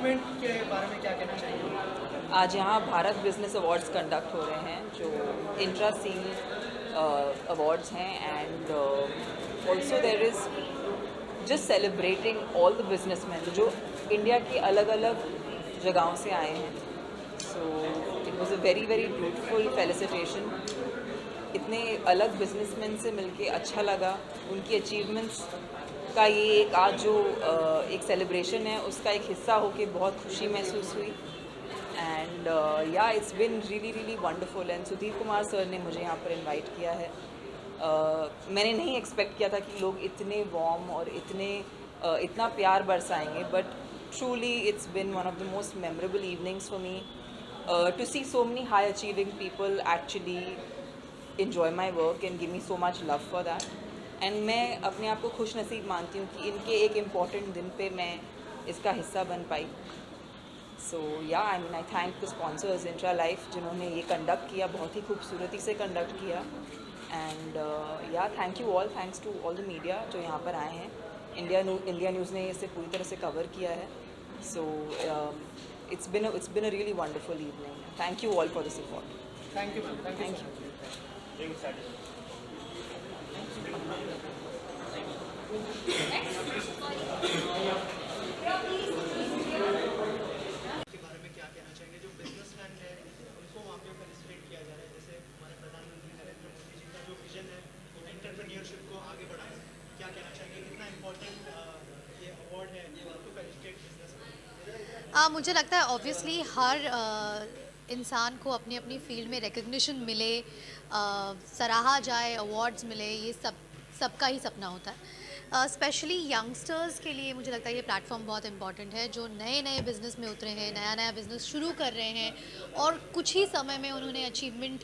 Event के बारे में क्या कहना चाहिए? आज यहाँ भारत बिजनेस अवार्ड्स कंडक्ट हो रहे हैं जो इंट्रा सीन अवार्ड्स हैं and also there is just celebrating all the businessmen जो इंडिया की अलग अलग जगहों से आए हैं. So it was a very very beautiful felicitation. इतने अलग बिजनेसमैन से मिलके अच्छा लगा. उनकी अचीवमेंट्स का ये एक आज जो एक सेलिब्रेशन है उसका एक हिस्सा होके बहुत खुशी महसूस हुई. एंड या it's been really really wonderful. And Sudhir Kumar sir ने मुझे यहाँ पर इनवाइट किया है. मैंने नहीं एक्सपेक्ट किया था कि लोग इतने वार्म और इतना प्यार बरसाएंगे. But truly it's been one of the most memorable evenings for me to see so many high achieving people actually enjoy my work and give me so much love for that. And मैं अपने आप को खुश नसीब मानती हूँ कि इनके एक इम्पॉर्टेंट दिन पे मैं इसका हिस्सा बन पाई. सो या I mean I thank the sponsors intra life जिन्होंने ये कंडक्ट किया, बहुत ही खूबसूरती से कंडक्ट किया. And yeah thank you all, thanks to all the media जो यहाँ पर आए हैं. इंडिया न्यूज़ ने इसे पूरी तरह से कवर किया है. So it's been a really wonderful evening. Thank you all for the support. Thank you. Thank you. के बारे में क्या कहना चाहेंगे? जो बिजनेसमैन है उनको वहाँ पे फेलिसिटेट किया जा रहा है, जैसे हमारे प्रधानमंत्री नरेंद्र मोदी जी का जो विजन है एंटरप्रेन्योरशिप को आगे बढ़ाना, क्या कहना चाहेंगे? कितना इम्पोर्टेंट ये अवार्ड है टू फेलिसिटेट बिजनेसमैन? मुझे लगता है ऑब्वियसली हर इंसान को अपनी अपनी फील्ड में रिकग्निशन मिले, सराहा जाए, अवार्ड्स मिले, ये सबका ही सपना होता है. स्पेशली यंगस्टर्स के लिए मुझे लगता है ये प्लेटफॉर्म बहुत इंपॉर्टेंट है जो नए नए बिज़नेस में उतरे हैं, नया नया बिज़नेस शुरू कर रहे हैं और कुछ ही समय में उन्होंने अचीवमेंट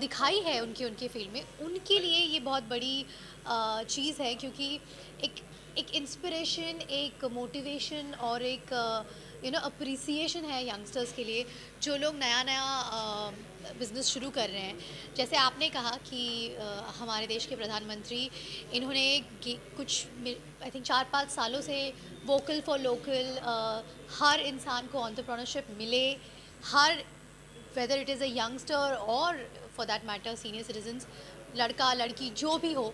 दिखाई है उनकी फील्ड में. उनके लिए ये बहुत बड़ी चीज़ है क्योंकि एक इंस्पिरेशन, एक मोटिवेशन और एक अप्रिसिएशन है यंगस्टर्स के लिए जो लोग नया बिज़नेस शुरू कर रहे हैं. जैसे आपने कहा कि हमारे देश के प्रधानमंत्री इन्होंने कुछ आई थिंक 4-5 सालों से वोकल फॉर लोकल, हर इंसान को एंटरप्रेन्योरशिप मिले, हर whether it is a youngster और for that matter senior citizens, लड़का लड़की जो भी हो,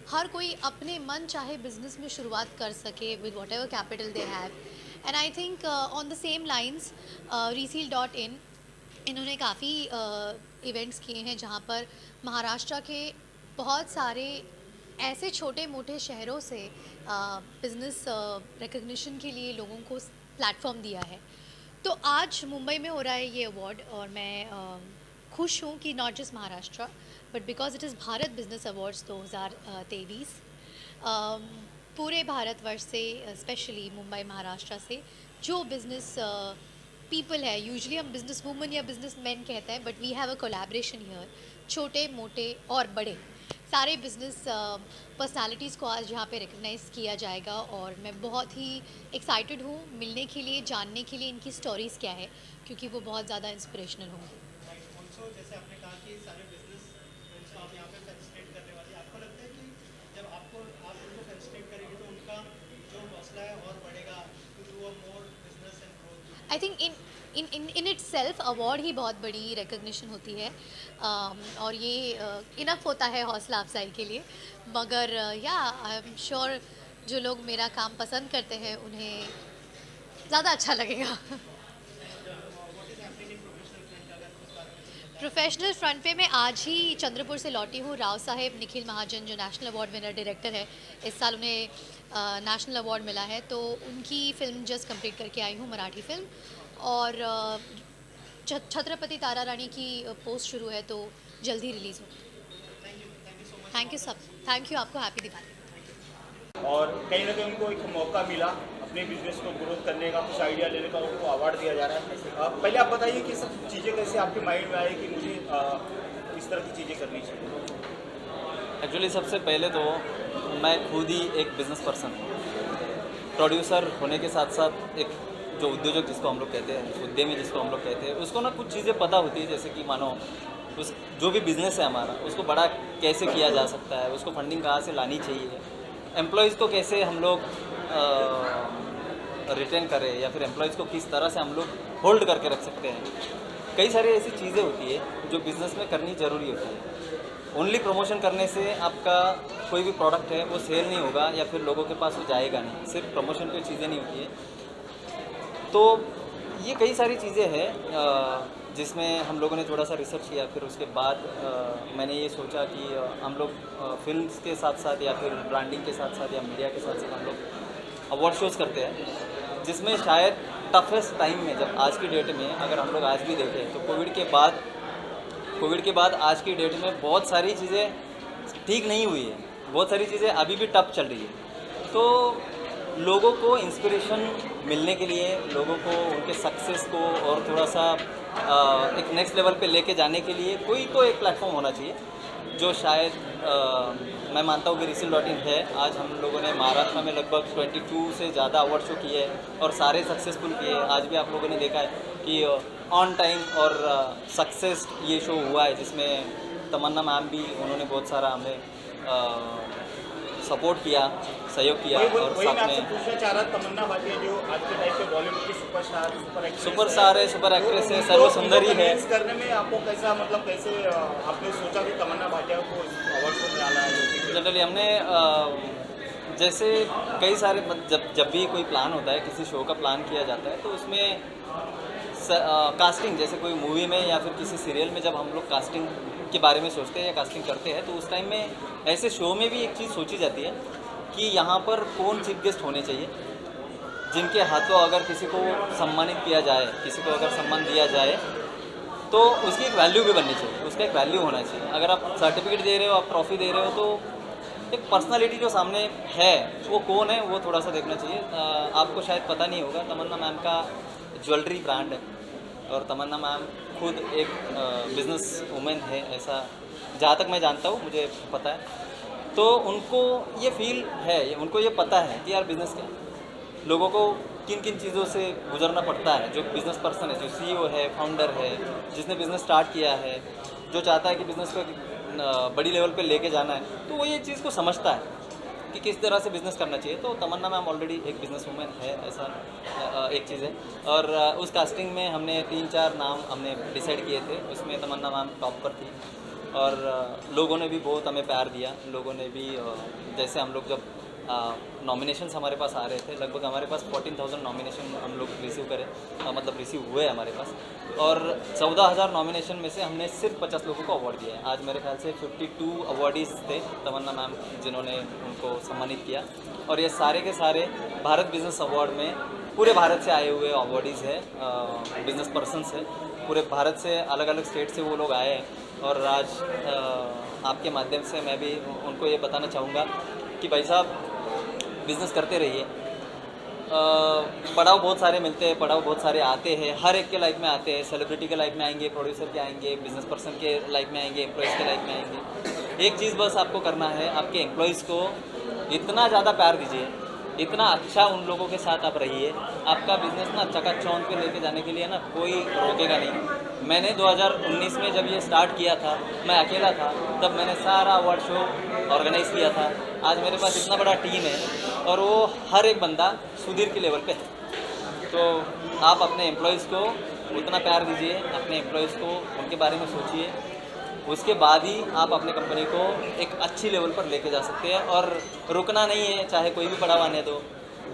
हर कोई अपने मन चाहे बिज़नेस में शुरुआत कर सके with what ever capital they have. And I think on the same lines reseal.in इन्होंने काफ़ी इवेंट्स किए हैं जहाँ पर महाराष्ट्र के बहुत सारे ऐसे छोटे मोटे शहरों से बिज़नेस रिकग्निशन के लिए लोगों को प्लेटफॉर्म दिया है. तो आज मुंबई में हो रहा है ये अवार्ड और मैं खुश हूँ कि not just Maharashtra but because it is Bharat business awards 2023 पूरे भारतवर्ष से, स्पेशली मुंबई महाराष्ट्र से जो बिज़नेस पीपल है, यूजुअली हम बिज़नेस वूमन या बिज़नेस मैन कहते हैं but we have a collaboration here. छोटे मोटे और बड़े सारे बिज़नेस पर्सनालिटीज़ को आज यहाँ पे रिकग्नाइज़ किया जाएगा और मैं बहुत ही एक्साइटेड हूँ मिलने के लिए, जानने के लिए इनकी स्टोरीज़ क्या है क्योंकि वो बहुत ज़्यादा इंस्पिरेशनल होंगी. ऑल्सो जैसे आपने कहा कि सारे बिजनेस को आप यहाँ पे फेलिसिटेट करने वाले, आपको लगता है कि जब आप उनको फेलिसिटेट करेंगे तो उनका जो हौसला है और बढ़ेगा to do a more business and growth? I think in itself award ही बहुत बड़ी रिकग्निशन होती है और ये इनफ होता है हौसला अफजाई के लिए. मगर या आई एम श्योर जो लोग मेरा काम पसंद करते हैं उन्हें ज़्यादा अच्छा लगेगा. प्रोफेशनल फ्रंट पे मैं आज ही चंद्रपुर से लौटी हूँ. राव साहेब निखिल महाजन जो नेशनल अवार्ड विनर डायरेक्टर है, इस साल उन्हें नेशनल अवार्ड मिला है, तो उनकी फ़िल्म जस्ट कंप्लीट करके आई हूँ, मराठी फ़िल्म. और छत्रपति तारा रानी की पोस्ट शुरू है तो जल्दी रिलीज़ होगी. थैंक यू आपको. हैप्पी दिवाली. और कहीं ना कहीं उनको एक मौका मिला अपने बिजनेस को ग्रोथ करने का, कुछ आइडिया लेने का, उनको अवार्ड दिया जा रहा है. पहले आप बताइए कि सब चीज़ें कैसे आपके माइंड में आई कि मुझे इस तरह की चीज़ें करनी चाहिए? एक्चुअली सबसे पहले तो मैं खुद ही एक बिज़नेस पर्सन हूँ. प्रोड्यूसर होने के साथ साथ एक जो उद्योजक जिसको हम लोग कहते हैं, उद्यमी जिसको हम लोग कहते हैं, उसको ना कुछ चीज़ें पता होती है. जैसे कि मानो उस जो भी बिज़नेस है हमारा उसको बड़ा कैसे किया जा सकता है, उसको फंडिंग कहाँ से लानी चाहिए, एम्प्लॉयज़ को कैसे हम लोग रिटेन करें या फिर एम्प्लॉयज़ को किस तरह से हम लोग होल्ड करके रख सकते हैं, कई सारी ऐसी चीज़ें होती है जो बिज़नेस में करनी ज़रूरी होती है। ओनली प्रमोशन करने से आपका कोई भी प्रोडक्ट है वो सेल नहीं होगा या फिर लोगों के पास वो जाएगा नहीं, सिर्फ प्रमोशन पे चीज़ें नहीं होती है। तो ये कई सारी चीज़ें हैं जिसमें हम लोगों ने थोड़ा सा रिसर्च किया, फिर उसके बाद मैंने ये सोचा कि हम लोग फिल्म्स के साथ साथ या फिर ब्रांडिंग के साथ साथ या मीडिया के साथ साथ हम लोग अवार्ड शोज़ करते हैं, जिसमें शायद टफेस्ट टाइम में, जब आज की डेट में अगर हम लोग आज भी देखें तो कोविड के बाद आज की डेट में बहुत सारी चीज़ें ठीक नहीं हुई है, बहुत सारी चीज़ें अभी भी टफ चल रही है। तो लोगों को इंस्पिरेशन मिलने के लिए, लोगों को उनके सक्सेस को और थोड़ा सा एक नेक्स्ट लेवल पे लेके जाने के लिए कोई तो एक प्लेटफॉर्म होना चाहिए, जो शायद मैं मानता हूँ कि Resil.in है। आज हम लोगों ने महाराष्ट्र में लगभग 22 से ज़्यादा अवार्ड शो किए हैं और सारे सक्सेसफुल किए हैं। आज भी आप लोगों ने देखा है कि ऑन टाइम और सक्सेस ये शो हुआ है, जिसमें तमन्ना मैम भी, उन्होंने बहुत सारा हमें सपोर्ट किया, सहयोग किया। और वही मैं साथ आपसे में पूछना चाह रहा था, तमन्ना भाटिया जो आज के टाइम पे बॉलीवुड की सुपरस्टार है, सुपर एक्ट्रेस है, सर्व सुंदरी है। करने में आपको कैसा, मतलब कैसे आपने सोचा कि तमन्ना भाटिया को अवार्ड शो में डाला है? जनरली हमने जैसे कई सारे जब भी कोई प्लान होता है, किसी शो का प्लान किया जाता है, तो उसमें कास्टिंग, जैसे कोई मूवी में या फिर किसी सीरियल में जब हम लोग कास्टिंग के बारे में सोचते हैं या कास्टिंग करते हैं, तो उस टाइम में ऐसे शो में भी एक चीज़ सोची जाती है कि यहाँ पर कौन चीफ गेस्ट होने चाहिए, जिनके हाथों अगर किसी को सम्मानित किया जाए, किसी को अगर सम्मान दिया जाए, तो उसकी एक वैल्यू भी बननी चाहिए, उसका एक वैल्यू होना चाहिए। अगर आप सर्टिफिकेट दे रहे हो, आप ट्रॉफी दे रहे हो, तो एक पर्सनालिटी जो सामने है वो कौन है, वो थोड़ा सा देखना चाहिए। आपको शायद पता नहीं होगा, तमन्ना मैम का ज्वेलरी ब्रांड है और तमन्ना मैम खुद एक बिजनेस वुमेन है, ऐसा जहाँ तक मैं जानता हूँ, मुझे पता है। तो उनको ये फील है, उनको ये पता है कि यार बिज़नेस क्या है, लोगों को किन किन चीज़ों से गुजरना पड़ता है। जो बिज़नेस पर्सन है, जो सीईओ है, फाउंडर है, जिसने बिज़नेस स्टार्ट किया है, जो चाहता है कि बिज़नेस को बड़ी लेवल पे लेके जाना है, तो वो ये चीज़ को समझता है कि किस तरह से बिज़नेस करना चाहिए। तो तमन्ना मैम ऑलरेडी एक बिज़नेस वूमेन है, ऐसा एक चीज़ है। और उस कास्टिंग में हमने 3-4 नाम हमने डिसाइड किए थे, उसमें तमन्ना मैम टॉप पर थी। और लोगों ने भी बहुत हमें प्यार दिया, लोगों ने भी जैसे हम लोग जब नॉमिनेशंस हमारे पास आ रहे थे, लगभग हमारे पास 14,000 नॉमिनेशन हम लोग रिसीव करें, मतलब रिसीव हुए हमारे पास, और 14,000 नॉमिनेशन में से हमने सिर्फ 50 लोगों को अवार्ड दिया है। आज मेरे ख्याल से 52 अवार्डीज़ थे तमन्ना मैम जिन्होंने उनको सम्मानित किया, और ये सारे के सारे भारत बिजनेस अवार्ड में पूरे भारत से आए हुए अवार्डीज़ है, बिजनेस पर्सनस है, पूरे भारत से अलग अलग स्टेट से वो लोग आए हैं। और आज आपके माध्यम से मैं भी उनको ये बताना चाहूँगा कि भाई साहब, बिज़नेस करते रहिए। पड़ाव बहुत सारे मिलते हैं, पड़ाव बहुत सारे आते हैं, हर एक के लाइफ में आते हैं। सेलिब्रिटी के लाइफ में आएंगे, प्रोड्यूसर के आएंगे, बिजनेस पर्सन के लाइफ में आएंगे, एम्प्लॉयज़ के लाइफ में आएंगे। एक चीज़ बस आपको करना है, आपके एम्प्लॉयज़ को इतना ज़्यादा प्यार दीजिए, इतना अच्छा उन लोगों के साथ आप रहिए। आपका बिज़नेस ना चकाचौंध पे लेके जाने के लिए ना कोई रोकेगा नहीं। मैंने 2019 में जब ये स्टार्ट किया था, मैं अकेला था, तब मैंने सारा अवार्ड शो ऑर्गेनाइज़ किया था। आज मेरे पास इतना बड़ा टीम है और वो हर एक बंदा सुधीर के लेवल पे है। तो आप अपने एम्प्लॉयज़ को उतना प्यार दीजिए, अपने एम्प्लॉयज़ को उनके बारे में सोचिए, उसके बाद ही आप अपने कंपनी को एक अच्छी लेवल पर लेके जा सकते हैं। और रुकना नहीं है, चाहे कोई भी पड़ाव आने दो,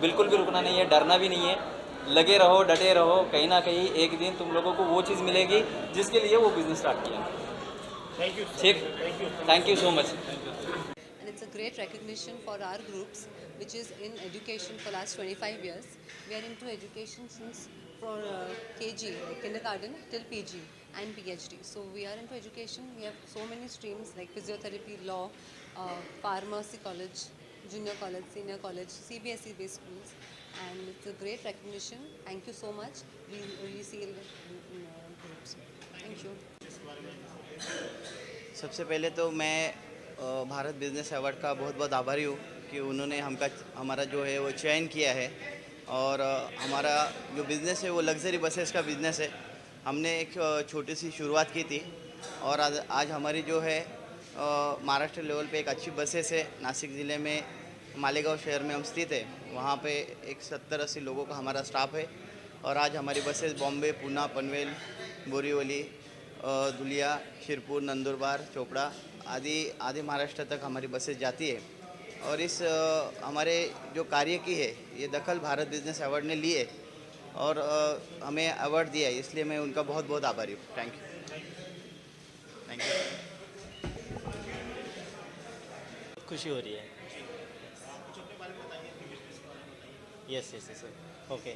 बिल्कुल भी रुकना नहीं है, डरना भी नहीं है, लगे रहो, डटे रहो। कहीं ना कहीं एक दिन तुम लोगों को वो चीज़ मिलेगी जिसके लिए वो बिज़नेस स्टार्ट किया। Thank you. ठीक, thank you so much. And it's a great recognition for our groups, which is in education for last 25 years. We are into education since from KG, like kindergarten, till PG and PhD. So we are into education. We have so many streams like physiotherapy, law, pharmacy college, junior college, senior college, CBSE based schools, and it's a great recognition. Thank you so much. We Resil groups. Thank you. सबसे पहले तो मैं Bharat business award का बहुत बहुत आभारी हूँ कि उन्होंने हमारा जो है वो चयन किया है। और हमारा जो बिज़नेस है वो लग्जरी बसेस का बिज़नेस है। हमने एक छोटी सी शुरुआत की थी और आज हमारी जो है महाराष्ट्र लेवल पे एक अच्छी बसेस है। नासिक ज़िले में मालेगांव शहर में हम स्थित है, वहाँ पे एक 70-80 लोगों का हमारा स्टाफ है। और आज हमारी बसेस बॉम्बे, पूना, पनवेल, बोरीवली, धुलिया, शिरपुर, नंदुरबार, चोपड़ा आदि महाराष्ट्र तक हमारी बसेस जाती है। और इस हमारे जो कार्य की है ये दखल भारत बिजनेस अवार्ड ने ली है और हमें अवार्ड दिया है, इसलिए मैं उनका बहुत बहुत आभारी हूँ। Thank you. खुशी हो रही है। Yes yes yes okay.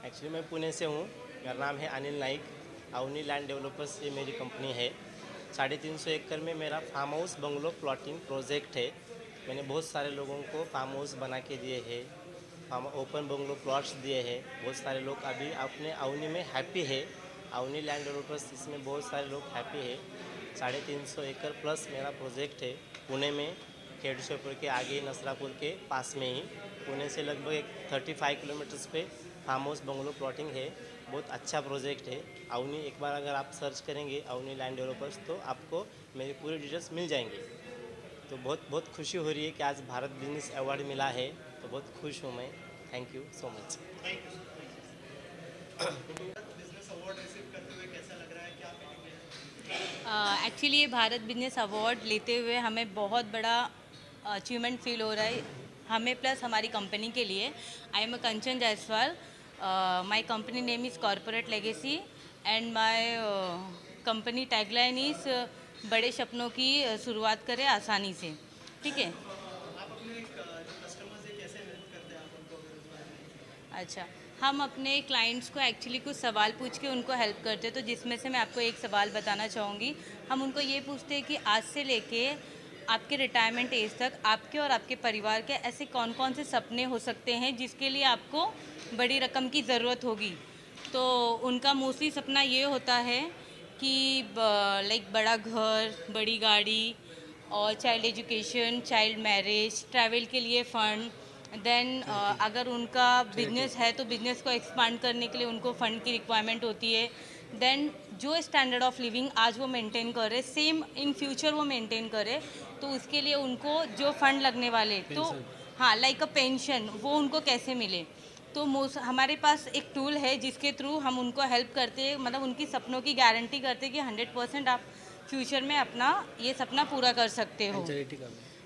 Actually मैं पुणे से हूँ, मेरा नाम है अनिल नाइक। अवनी लैंड डेवलपर्स ये मेरी कंपनी है। 350 एकड़ में मेरा farm house bungalow plotting project है। मैंने बहुत सारे लोगों को फार्म हाउस बना के दिए हैं, ओपन बंगलो प्लॉट्स दिए हैं। बहुत सारे लोग अभी अपने अवनी में हैप्पी है। अवनी लैंड डेवलपर्स इसमें बहुत सारे लोग हैप्पी है। 350 एकड़ प्लस मेरा प्रोजेक्ट है पुणे में, खेड़शोपुर के आगे नसरापुर के पास में ही। पुणे से लगभग एक 35 किलोमीटर्स पे फार्म हाउस बंगलो प्लॉटिंग है। बहुत अच्छा प्रोजेक्ट है अवनी। एक बार अगर आप सर्च करेंगे अवनी लैंड डेवलपर्स तो आपको मेरी पूरी डिटेल्स मिल जाएंगी। तो बहुत खुशी हो रही है कि आज भारत बिजनेस अवार्ड मिला है, तो बहुत खुश हूँ मैं। Thank you so much. Business award receive करते हुए कैसा लग रहा है, क्या फीलिंग है? एक्चुअली ये भारत बिजनेस अवार्ड लेते हुए हमें बहुत बड़ा अचीवमेंट फील हो रहा है, हमें प्लस हमारी कंपनी के लिए। I am a Kanchan Jaiswal. My company name is corporate legacy and my company tagline is बड़े सपनों की शुरुआत करें आसानी से। ठीक है। आप अपने कस्टमर से कैसे हेल्प करते हैं, आप उनको बेरोजगार में? अच्छा, हम अपने क्लाइंट्स को एक्चुअली कुछ सवाल पूछ के उनको हेल्प करते हैं। तो जिसमें से मैं आपको एक सवाल बताना चाहूँगी। हम उनको ये पूछते हैं कि आज से लेके आपके रिटायरमेंट एज तक आपके और आपके परिवार के ऐसे कौन कौन से सपने हो सकते हैं जिसके लिए आपको बड़ी रकम की ज़रूरत होगी। तो उनका मोस्टली सपना ये होता है कि लाइक बड़ा घर, बड़ी गाड़ी और child education, child marriage, travel के लिए फ़ंड। देन अगर उनका बिजनेस है तो बिजनेस को एक्सपांड करने के लिए उनको फ़ंड की रिक्वायरमेंट होती है। देन जो स्टैंडर्ड ऑफ लिविंग आज वो मेंटेन कर रहे सेम इन फ्यूचर वो मेंटेन करे, तो उसके लिए उनको जो फ़ंड लगने वाले तो हाँ लाइक अ पेंशन वो उनको कैसे मिले। तो हमारे पास एक टूल है जिसके थ्रू हम उनको हेल्प करते हैं, मतलब उनकी सपनों की गारंटी करते हैं कि 100% आप फ्यूचर में अपना ये सपना पूरा कर सकते हो।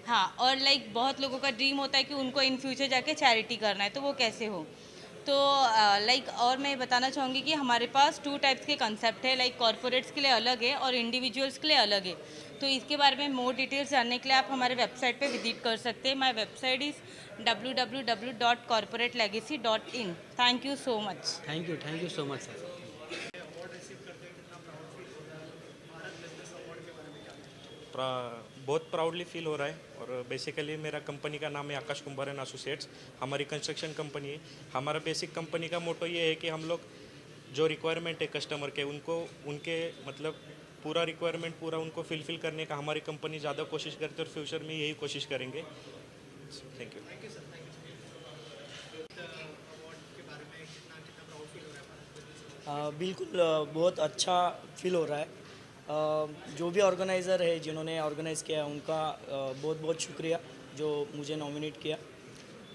हाँ, और लाइक बहुत लोगों का ड्रीम होता है कि उनको इन फ्यूचर जाके चैरिटी करना है, तो वो कैसे हो। तो लाइक और मैं बताना चाहूँगी कि हमारे पास 2 टाइप्स के कंसेप्ट है, लाइक कॉर्पोरेट्स के लिए अलग है और इंडिविजुअल्स के लिए अलग है। तो इसके बारे में मोर डिटेल्स जानने के लिए आप हमारे वेबसाइट पे विजिट कर सकते हैं। My website is www.corporatelegacy.in। Thank you so much. Thank you so much sir. Award receive करते हुए कितना प्राउड फील हो रहा है? भारत बिजनेस अवार्ड के बारे में क्या कहना है? बहुत प्राउडली फील हो रहा है। और बेसिकली मेरा कंपनी का नाम है आकाश कुंभार एंड एसोसिएट्स। हमारी कंस्ट्रक्शन कंपनी है। हमारा बेसिक कंपनी का मोटो ये है कि हम लोग जो रिक्वायरमेंट है कस्टमर के उनको उनके मतलब पूरा रिक्वायरमेंट पूरा उनको फिलफिल करने का हमारी कंपनी ज़्यादा कोशिश करती है और फ्यूचर में यही कोशिश करेंगे। Thank you. अवार्ड के बारे में कितना प्राउड फील हो रहा है भारत बिजनेस अवार्ड? बिल्कुल बहुत अच्छा फील हो रहा है। जो भी ऑर्गेनाइज़र है जिन्होंने ऑर्गेनाइज़ किया उनका बहुत बहुत शुक्रिया जो मुझे नॉमिनेट किया।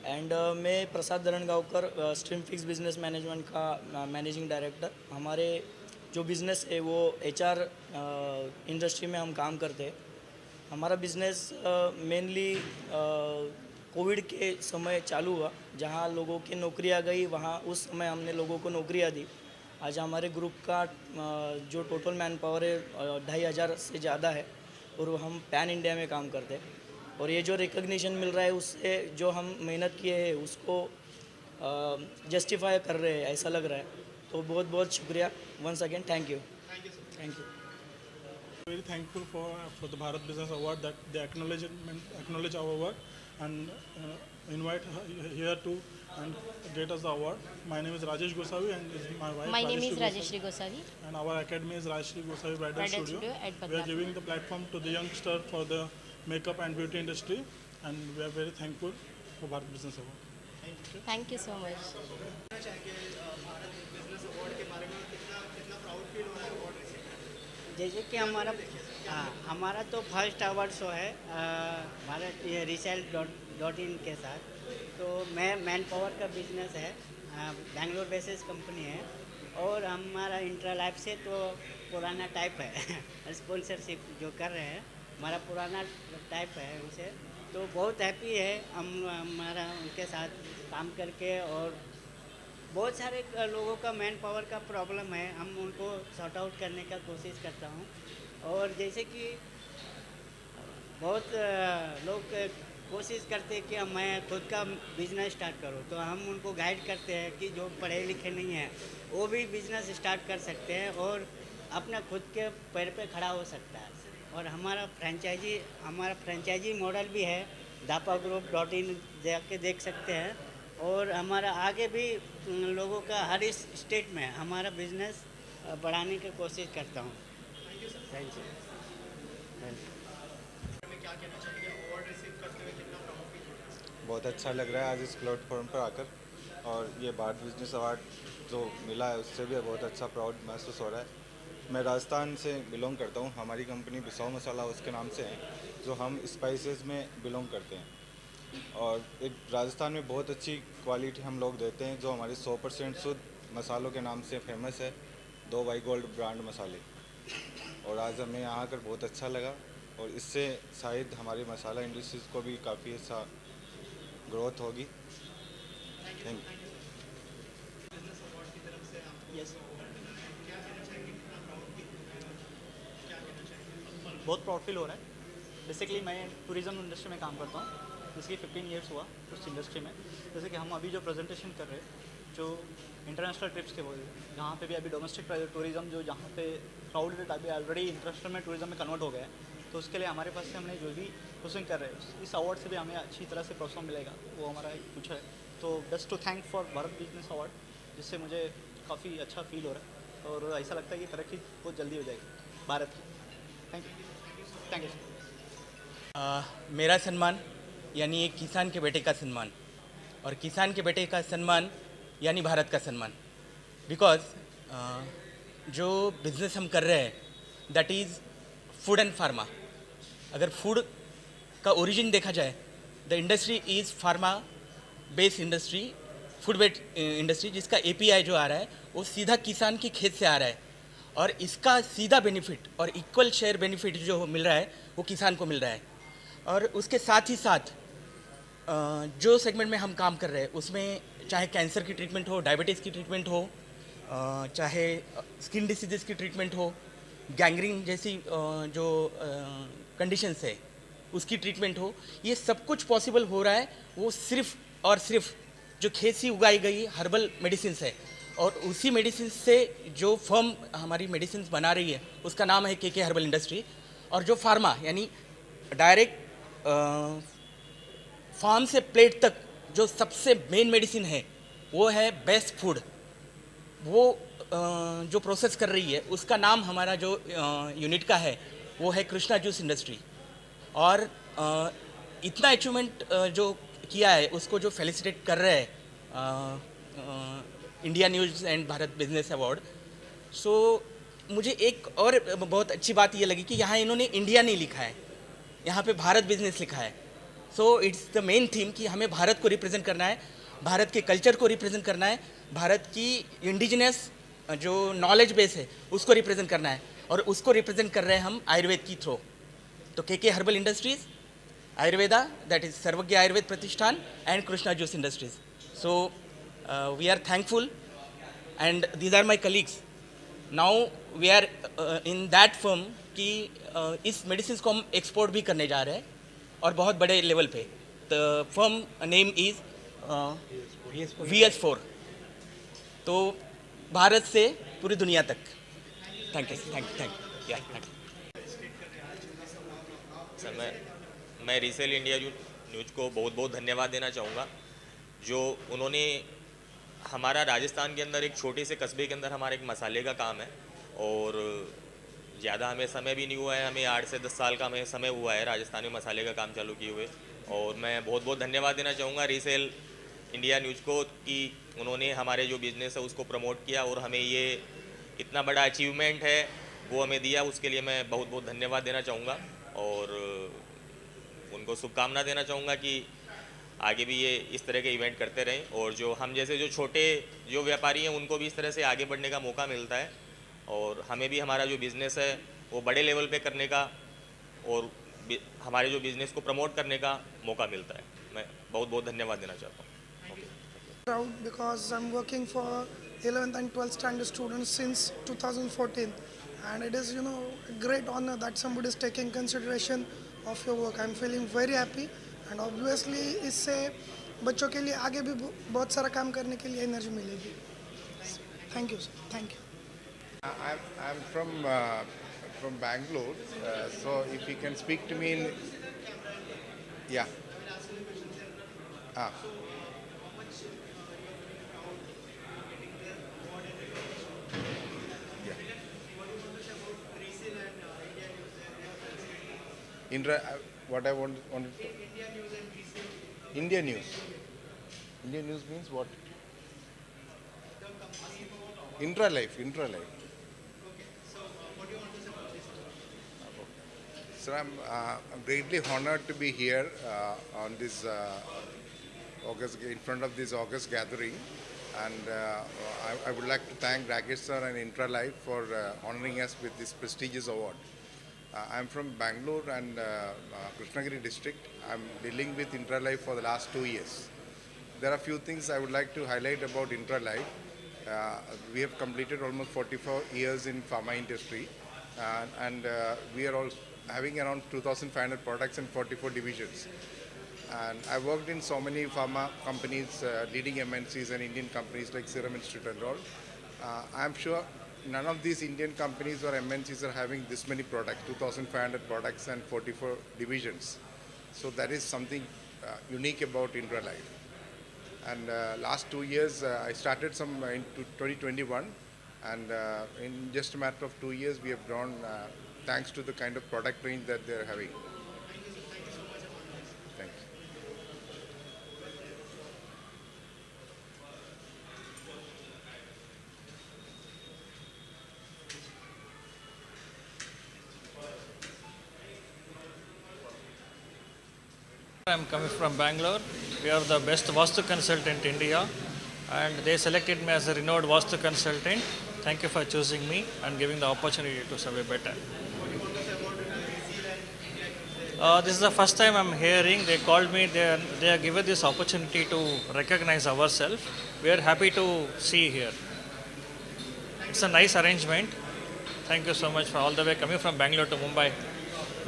एंड मैं प्रसाद दरणगांवकर, स्ट्रीम फिक्स बिजनेस मैनेजमेंट का मैनेजिंग डायरेक्टर। हमारे जो बिज़नेस है वो HR इंडस्ट्री में हम काम करते हैं। हमारा बिज़नेस मेनली कोविड के समय चालू हुआ, जहाँ लोगों की नौकरियाँ गई वहाँ उस समय हमने लोगों को नौकरियाँ दी। आज हमारे ग्रुप का जो टोटल मैन पावर है 2500 से ज़्यादा है और हम पैन इंडिया में काम करते हैं। और ये जो रिकग्निशन मिल रहा है उससे जो हम मेहनत किए हैं उसको जस्टिफाई कर रहे हैं ऐसा लग रहा है। तो बहुत बहुत शुक्रिया once again. Thank you. Very thankful for the Bharat Business Award that they acknowledge our work and invite here to and get us the award. My name is Rajesh Gosavi and this is my wife. My name is Rajeshri Gosavi. And our academy is Rajeshri Gosavi Bridal Studio. At We are Badlapur. giving the platform to the youngster for the makeup and beauty industry, and we are very thankful for Bharat Business Award. Thank you so much. कहना चाहेंगे Bharat business award के बारे में कितना proud feel हो रहा है award receive करके? जैसे कि हमारा तो फर्स्ट अवार्ड शो है भारत ये .in के साथ। तो मैं मैन पावर का बिजनेस है, बैंगलोर बेसिस कंपनी है, और हमारा इंट्रा लाइफ से तो पुराना टाइप है स्पॉन्सरशिप जो कर रहे हैं, हमारा पुराना टाइप है उनसे। तो बहुत हैप्पी है हमारा उनके साथ काम करके। और बहुत सारे लोगों का मैन पावर का प्रॉब्लम है, हम उनको सॉर्ट आउट करने का कोशिश करता हूँ। और जैसे कि बहुत लोग कोशिश करते हैं कि मैं खुद का बिजनेस स्टार्ट करूं, तो हम उनको गाइड करते हैं कि जो पढ़े लिखे नहीं हैं वो भी बिजनेस स्टार्ट कर सकते हैं और अपना खुद के पैर पे खड़ा हो सकता है। और हमारा फ्रेंचाइजी मॉडल भी है, dapagroup.in जाके देख सकते हैं। और हमारा आगे भी लोगों का हर इस स्टेट में हमारा बिजनेस बढ़ाने की कोशिश करता हूँ। Thank you. बहुत अच्छा लग रहा है आज इस प्लेटफॉर्म पर आकर, और ये भारत बिजनेस अवार्ड जो मिला है उससे भी बहुत अच्छा प्राउड महसूस हो रहा है। मैं राजस्थान से बिलोंग करता हूँ, हमारी कंपनी बिसाऊ मसाला उसके नाम से है, जो हम स्पाइसेस में बिलोंग करते हैं। और एक राजस्थान में बहुत अच्छी क्वालिटी हम लोग देते हैं, जो हमारे 100% शुद्ध मसालों के नाम से फेमस है, 2 वाई गोल्ड ब्रांड मसाले। और आज हमें यहाँ आकर बहुत अच्छा लगा, और इससे शायद हमारी मसाला इंडस्ट्रीज़ को भी काफ़ी अच्छा ग्रोथ होगी। Thank you. बहुत प्राउड फील हो रहा है। बेसिकली मैं टूरिज़्म इंडस्ट्री में काम करता हूँ, जिसकी 15 ईयर्स हुआ उस इंडस्ट्री में। जैसे कि हम अभी जो प्रेजेंटेशन कर रहे हैं, जो इंटरनेशनल ट्रिप्स के बोल रहे, जहाँ पे भी अभी डोमेस्टिक टूरिज़्म जो जहाँ पे क्राउडेड अभी ऑलरेडी इंटरनेशनल में टूरिज़्म में कन्वर्ट हो गया है, तो उसके लिए हमारे पास से हमने जो भी प्रोसेसिंग कर रहे हैं, इस अवार्ड से भी हमें अच्छी तरह से प्रोत्साहन मिलेगा, वो हमारा एक कुछ है। तो best to thank for Bharat business award, जिससे मुझे काफ़ी अच्छा फील हो रहा है और ऐसा लगता है कि तरक्की बहुत जल्दी हो जाएगी भारत की। Thank you. Thank you. मेरा सम्मान यानी एक किसान के बेटे का सम्मान, और किसान के बेटे का सम्मान यानी भारत का सम्मान। बिकॉज जो बिज़नेस हम कर रहे हैं that is food and pharma. अगर फूड का ओरिजिन देखा जाए, the industry is pharma based industry, food based industry, जिसका API जो आ रहा है वो सीधा किसान की खेत से आ रहा है, और इसका सीधा बेनिफिट और इक्वल शेयर बेनिफिट जो मिल रहा है वो किसान को मिल रहा है। और उसके साथ ही साथ जो सेगमेंट में हम काम कर रहे हैं उसमें चाहे कैंसर की ट्रीटमेंट हो, डायबिटीज़ की ट्रीटमेंट हो, चाहे स्किन डिसीजेस की ट्रीटमेंट हो, गैंग्रीन जैसी जो कंडीशंस है उसकी ट्रीटमेंट हो, ये सब कुछ पॉसिबल हो रहा है वो सिर्फ और सिर्फ जो खेत से उगाई गई हर्बल मेडिसिन है। और उसी मेडिसिन से जो फर्म हमारी मेडिसिन बना रही है उसका नाम है KK हर्बल इंडस्ट्री। और जो फार्मा यानी डायरेक्ट फार्म से प्लेट तक जो सबसे मेन मेडिसिन है वो है बेस्ट फूड। वो जो प्रोसेस कर रही है उसका नाम हमारा जो यूनिट का है वो है कृष्णा जूस इंडस्ट्री। और इतना अचीवमेंट जो किया है उसको जो फेलिसिटेट कर रहे हैं India News and Bharat business award. So मुझे एक और बहुत अच्छी बात ये लगी कि यहाँ इन्होंने इंडिया नहीं लिखा है, यहाँ पे भारत बिजनेस लिखा है। So it's the main theme कि हमें भारत को रिप्रेजेंट करना है, भारत के कल्चर को रिप्रेजेंट करना है, भारत की इंडिजिनस जो नॉलेज बेस है उसको रिप्रेजेंट करना है, और उसको रिप्रेजेंट कर रहे हैं हम आयुर्वेद की थ्रो। तो KK herbal industries, Ayurveda that is Sarvagya Ayurved Pratishthan and Krishna juice industries. So we are thankful and these are my colleagues. Now we are in that firm कि इस मेडिसिन को हम एक्सपोर्ट भी करने जा रहे हैं और बहुत बड़े लेवल पे। The firm name is VS4। तो भारत से पूरी दुनिया तक। Thank you thank you. Sir मैं रीसेल इंडिया न्यूज़ को बहुत बहुत धन्यवाद देना चाहूँगा, जो उन्होंने हमारा राजस्थान के अंदर एक छोटे से कस्बे के अंदर हमारा एक मसाले का काम है, और ज़्यादा हमें समय भी नहीं हुआ है, हमें 8 से 10 साल का हमें समय हुआ है राजस्थान में मसाले का काम चालू किए हुए। और मैं बहुत बहुत धन्यवाद देना चाहूँगा रीसेल इंडिया न्यूज़ को कि उन्होंने हमारे जो बिज़नेस है उसको प्रमोट किया और हमें ये इतना बड़ा अचीवमेंट है वो हमें दिया, उसके लिए मैं बहुत बहुत धन्यवाद देना चाहूँगा। और उनको शुभकामना देना चाहूँगा कि आगे भी ये इस तरह के इवेंट करते रहें, और जो हम जैसे जो छोटे जो व्यापारी हैं उनको भी इस तरह से आगे बढ़ने का मौका मिलता है, और हमें भी हमारा जो बिज़नेस है वो बड़े लेवल पे करने का और हमारे जो बिज़नेस को प्रमोट करने का मौका मिलता है। मैं बहुत बहुत धन्यवाद देना चाहता हूँ। Proud because I'm working for 11th and 12th standard students since 2014, and it is a great honor that somebody is taking consideration of your work. I'm feeling very happy, and obviously इससे बच्चों के लिए आगे भी बहुत सारा काम करने के लिए एनर्जी मिलेगी. Thank you, sir. Thank you. I'm from Bangalore, so if you can speak to me in, yeah. What I wanted to India News. India News means what? Intralife. Sir, I'm greatly honored to be here on this August, in front of this August gathering, and I would like to thank Rakesh sir and Intralife for honoring us with this prestigious award. I'm from Bangalore and Krishnagiri district. I'm dealing with Intralife for the last 2 years. There are a few things I would like to highlight about Intralife. We have completed almost 44 years in pharma industry, and we are also having around 2,500 products and 44 divisions. And I worked in so many pharma companies, leading MNCs and Indian companies like Serum Institute and all. I'm sure none of these Indian companies or MNCs are having this many products, 2,500 products and 44 divisions. So that is something unique about Intralife. And last 2 years, I started some in 2021, and in just a matter of 2 years, we have grown thanks to the kind of product range that they're having. Thanks. I'm coming from Bangalore. We are the best Vastu consultant in India, and they selected me as a renowned Vastu consultant. Thank you for choosing me and giving the opportunity to survey better. This is the first time I'm hearing. They called me. They are given this opportunity to recognize ourselves. We are happy to see here. It's a nice arrangement. Thank you so much for all the way coming from Bangalore to Mumbai.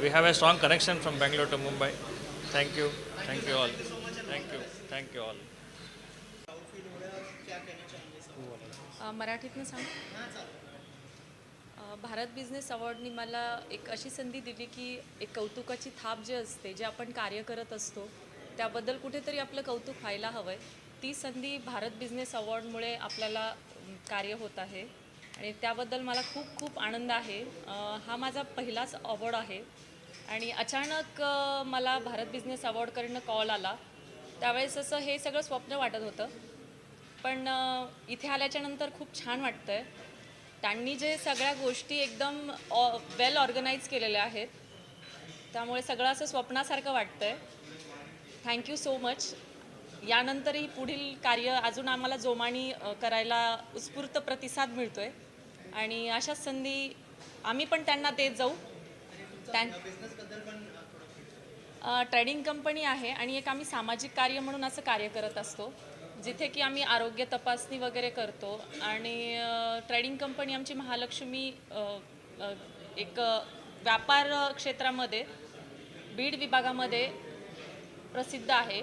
We have a strong connection from Bangalore to Mumbai. Thank you all. Thank you all. मराठीतनं सांग. Bharat business अवॉर्डनी मला एक अशी संधी दिली की एक कौतुकाची थाप जी असते, जे आपण कार्य करत असतो त्याबद्दल कुठेतरी आपलं कौतुक व्हायला हवं आहे. ती संधी भारत बिझनेस अवॉर्डमुळे आपल्याला कार्य होत आहे, आणि त्याबद्दल मला खूप खूप आनंद आहे. हा माझा पहिलाच अवॉर्ड आहे, आणि अचानक मला भारत बिझनेस अवॉर्डकडनं कॉल आला. त्यावेळेस असं हे सगळं स्वप्न वाटत होतं, पण इथे आल्याच्यानंतर खूप छान वाटतं आहे. त्यांनी जे सगळ्या गोष्टी एकदम वेल ऑर्गनाईज केलेल्या आहेत, त्यामुळे सगळं असं स्वप्नासारखं वाटतं आहे. Thank you so much. यानंतरही पुढील कार्य अजून आम्हाला जोमाने करायला उत्स्फूर्त प्रतिसाद मिळतो आहे, आणि अशाच संधी आम्ही पण त्यांना देत जाऊ. ट्रेडिंग कंपनी आहे, आणि एक आम्ही सामाजिक कार्य म्हणून असं कार्य करत असतो, जिथे की आम्ही आरोग्य तपासणी वगैरे करतो. आणि ट्रेडिंग कंपनी आमची महालक्ष्मी एक व्यापार क्षेत्रामध्ये बीड विभागामध्ये प्रसिद्ध आहे.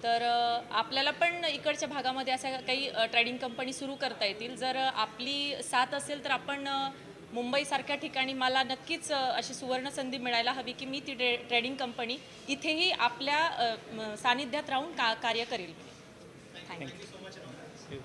तर आपल्याला पण इकडच्या भागामध्ये अशा काही ट्रेडिंग कंपनी सुरू करता येतील. जर आपली साथ असेल तर आपण मुंबईसारख्या ठिकाणी मला नक्कीच अशी सुवर्ण संधी मिळायला हवी की मी ती ट्रेडिंग कंपनी इथेही आपल्या सानिध्यात राहून कार्य करेल. थँक्यू.